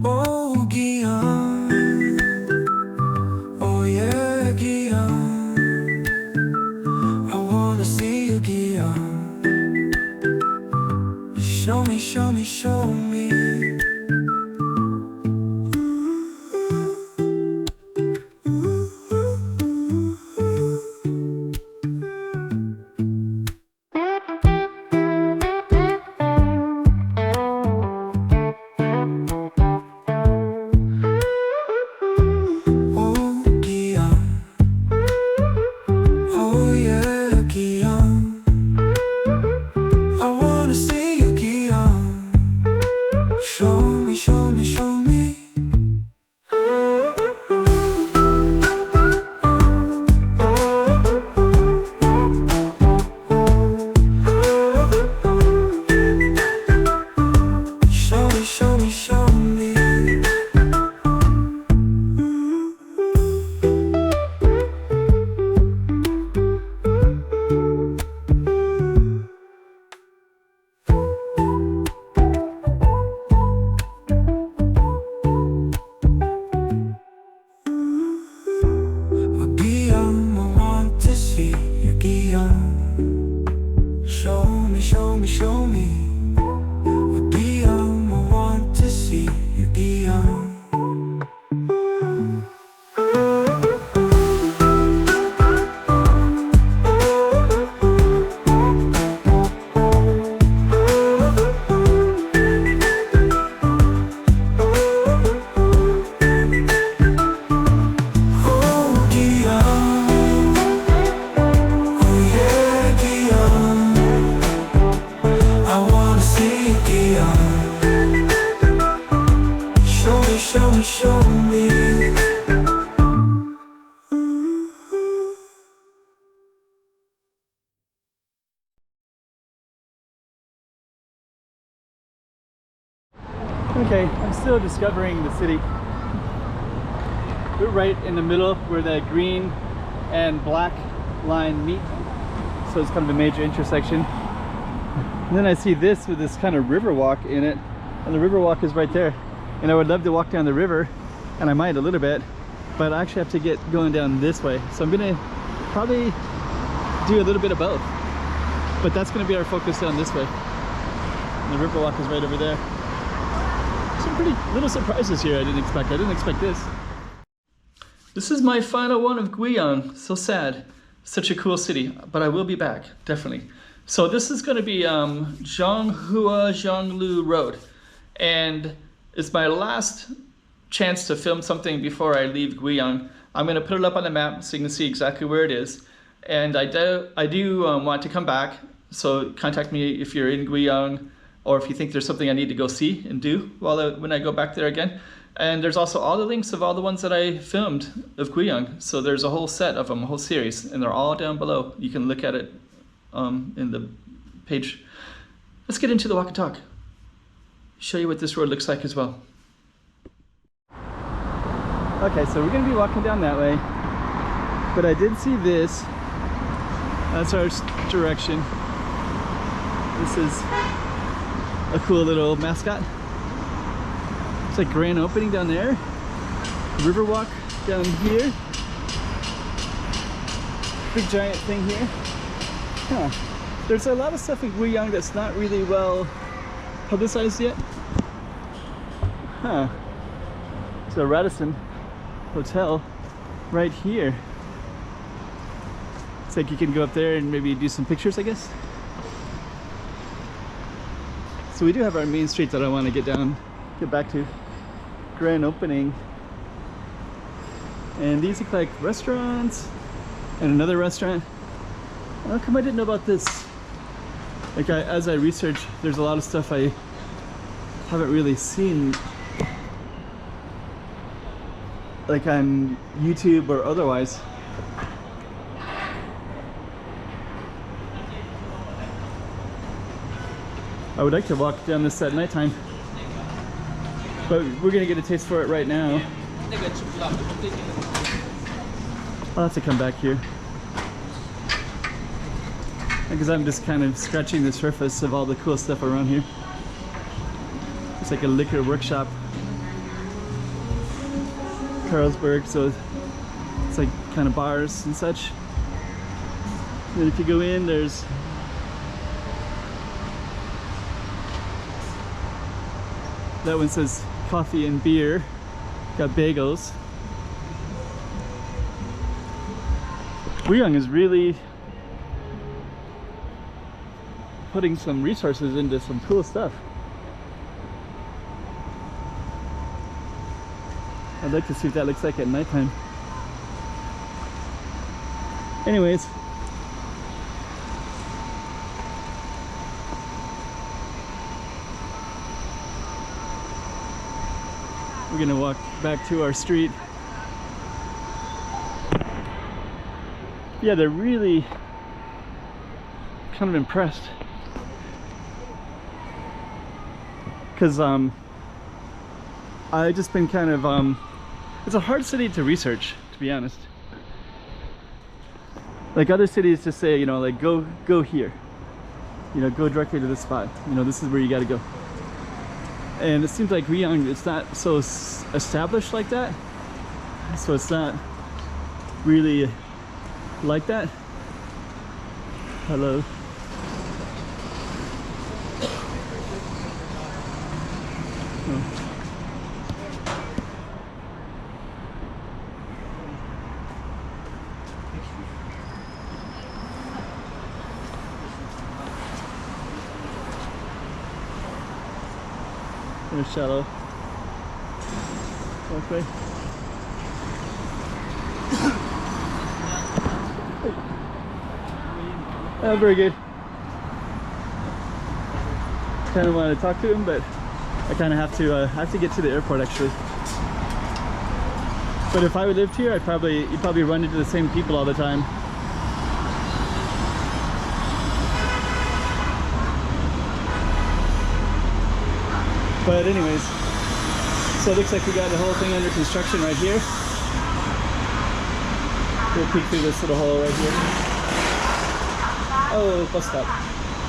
Oh, Guiyang. Oh, yeah, Guiyang. I wanna see you, Guiyang. Show me, show me, show me. Okay, I'm still discovering the city. We're right in the middle where the green and black line meet, so it's kind of a major intersection. And then I see this with this kind of river walk in it, and the river walk is right there. And I would love to walk down the river, and I might a little bit, but I actually have to get going down this way. So I'm gonna probably do a little bit of both, but that's gonna be our focus down this way. And the river walk is right over there. Some pretty little surprises here I didn't expect. I didn't expect this. This is my final one of Guiyang. So sad. Such a cool city, but I will be back, definitely. So this is going to be Zhonghua Zhonglu Road, and it's my last chance to film something before I leave Guiyang. I'm going to put it up on the map so you can see exactly where it is, and I do want to come back, so contact me if you're in Guiyang, or if you think there's something I need to go see and do when I go back there again. And there's also all the links of all the ones that I filmed of Guiyang. So there's a whole set of them, a whole series, and they're all down below. You can look at it in the page. Let's get into the walk and talk. Show you what this road looks like as well. Okay, so we're gonna be walking down that way, but I did see this. That's our direction. This is a cool little mascot. It's like grand opening down there. Riverwalk down here. Big giant thing here. Huh. There's a lot of stuff in Guiyang that's not really well publicized yet. Huh. It's a Radisson hotel right here. It's like you can go up there and maybe do some pictures, I guess. So we do have our main street that I want to get back to. Grand opening. And these look like restaurants and another restaurant. How come I didn't know about this? Like as I research, there's a lot of stuff I haven't really seen, like on YouTube or otherwise. I would like to walk down this at nighttime, but we're gonna get a taste for it right now. I'll have to come back here. because I'm just kind of scratching the surface of all the cool stuff around here. It's like a liquor workshop. Carlsberg, so it's like kind of bars and such. And if you go in, there's that one says coffee and beer. Got bagels. Guiyang is really putting some resources into some cool stuff. I'd like to see what that looks like at nighttime. Anyways, we're gonna walk back to our street. Yeah, they're really kind of impressed. Because I just been kind of it's a hard city to research, to be honest. Like other cities just say, you know, like go here, you know, go directly to this spot, you know, this is where you got to go. And it seems like Guiyang, it's not so established like that, so it's not really like that. Hello. Oh. There's shallow. Okay. Oh, very good. Kind of want to talk to him, but I kind of have to get to the airport actually. But if I would lived here, you'd probably run into the same people all the time. But anyways, so it looks like we got the whole thing under construction right here. We'll peek through this little hole right here. Oh, bus stop.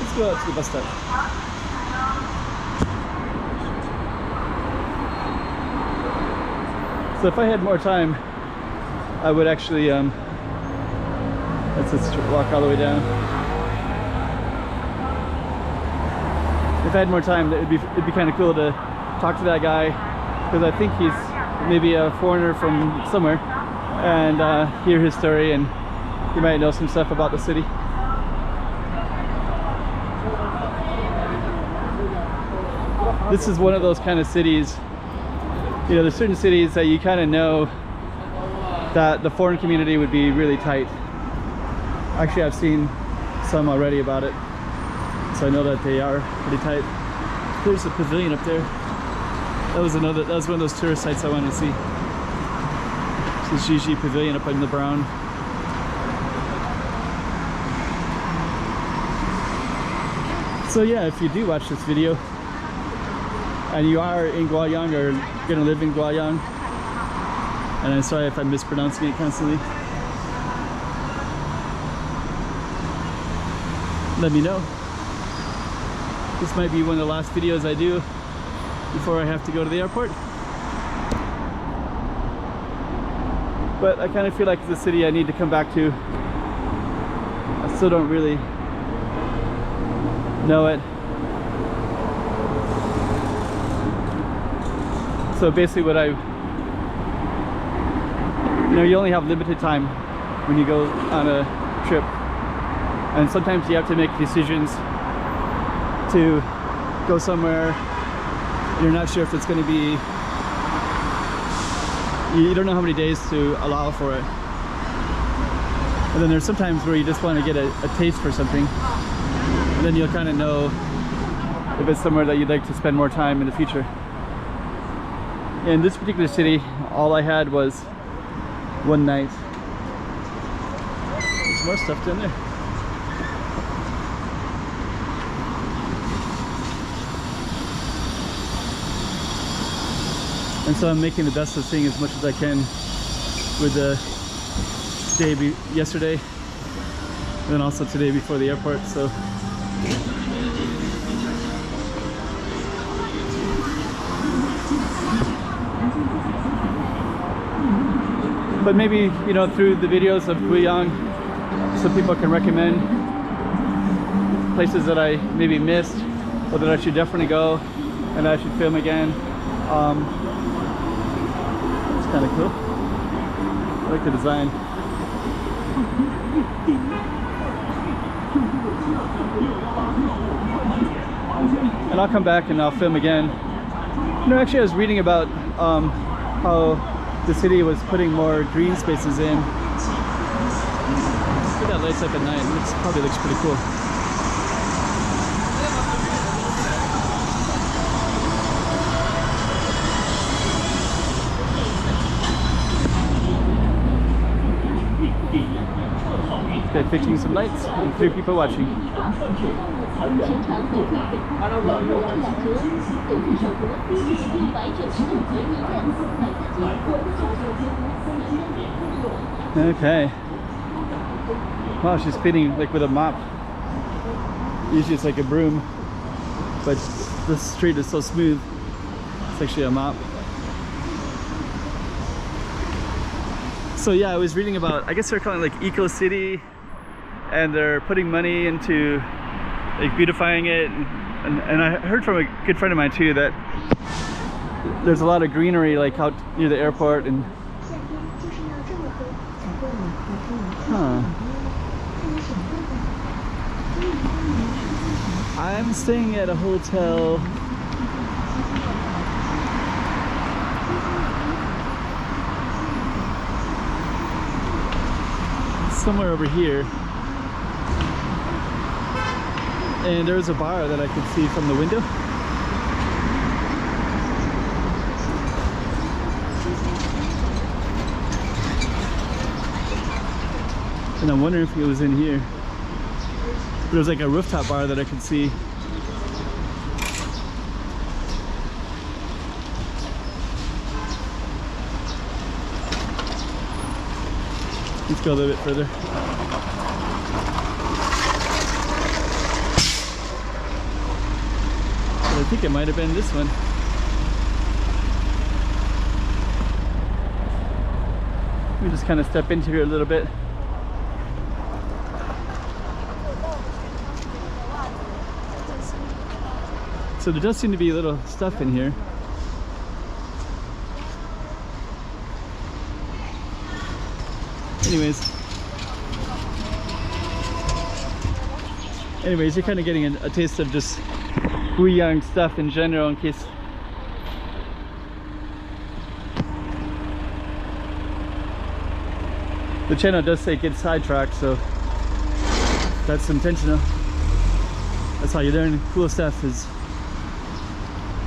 Let's go out to the bus stop. So if I had more time, I would actually, let's just walk all the way down. If I had more time, it'd be kind of cool to talk to that guy, because I think he's maybe a foreigner from somewhere, and hear his story, and he might know some stuff about the city. This is one of those kind of cities, you know, there's certain cities that you kind of know that the foreign community would be really tight. Actually, I've seen some already about it, so I know that they are pretty tight. There's a pavilion up there. That was one of those tourist sites I wanted to see. It's the Gigi Pavilion up in the brown. So yeah, if you do watch this video and you are in Guiyang or gonna live in Guiyang, and I'm sorry if I'm mispronouncing it constantly, let me know. This might be one of the last videos I do before I have to go to the airport. But I kind of feel like it's a city I need to come back to. I still don't really know it. So basically what you only have limited time when you go on a trip. And sometimes you have to make decisions to go somewhere. You're not sure if it's going to be, you don't know how many days to allow for it. And then there's sometimes where you just want to get a taste for something, and then you'll kind of know if it's somewhere that you'd like to spend more time in the future. In this particular city, all I had was one night. There's more stuff down there. And so I'm making the best of seeing as much as I can with the day yesterday. And then also today before the airport, so. But maybe, you know, through the videos of Guiyang, some people can recommend places that I maybe missed or that I should definitely go and I should film again. It's kind of cool. I like the design. And I'll come back and I'll film again. You know, actually I was reading about how the city was putting more green spaces in. Look at that lights up at night. It probably looks pretty cool. Okay, fixing some lights and 3 people watching. Okay. Wow, she's cleaning like with a mop. Usually it's like a broom, but this street is so smooth. It's actually a mop. So yeah, I was reading about, I guess they're calling it like Eco City, and they're putting money into like beautifying it. And I heard from a good friend of mine too that there's a lot of greenery like out near the airport. And I'm staying at a hotel somewhere over here, and there's a bar that I could see from the window. And I'm wondering if it was in here. There was like a rooftop bar that I could see. Let's go a little bit further. But I think it might have been this one. Let me just kind of step into here a little bit. So there does seem to be a little stuff in here. Anyways, you're kind of getting a taste of just Guiyang stuff in general, in case the channel does say get sidetracked, so that's intentional. That's how you learn cool stuff, is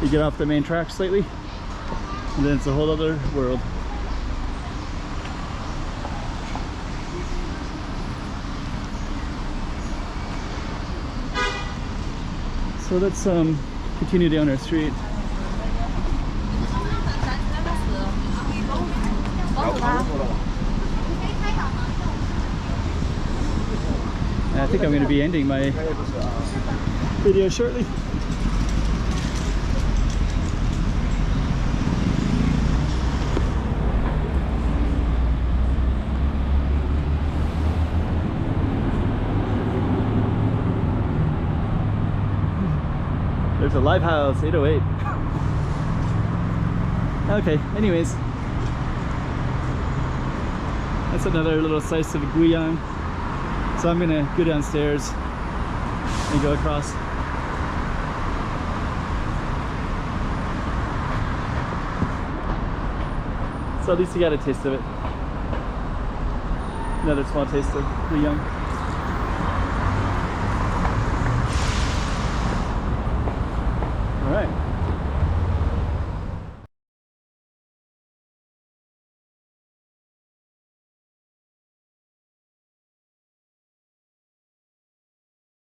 you get off the main track slightly and then it's a whole other world. So let's continue down our street. And I think I'm going to be ending my video shortly. There's a live house, 808. Okay, anyways. That's another little slice of Guiyang. So I'm gonna go downstairs and go across. So at least you got a taste of it. Another small taste of Guiyang.